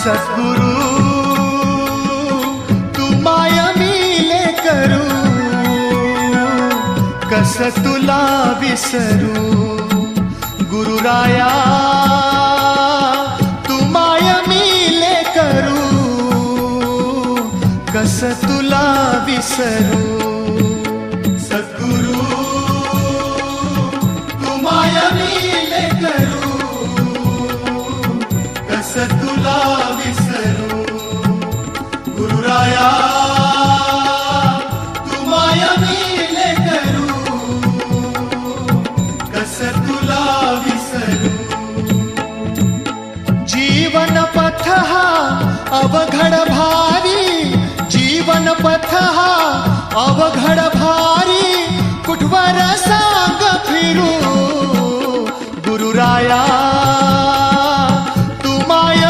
सद्गुरु तू माया मिले करू, कस तुला विसरू. गुरुराया तू माया मिले करू, कस तुला विसरू. सद्गुरु तू माया मिले करू, कस तुला विसरू. गुरुराया तू माया मिले करू, कस तुला विसरू. जीवन पथ हा अवघड भारी, जीवन पथ हा अवघड भारी, कुठवर सांग फिरू. गुरुराया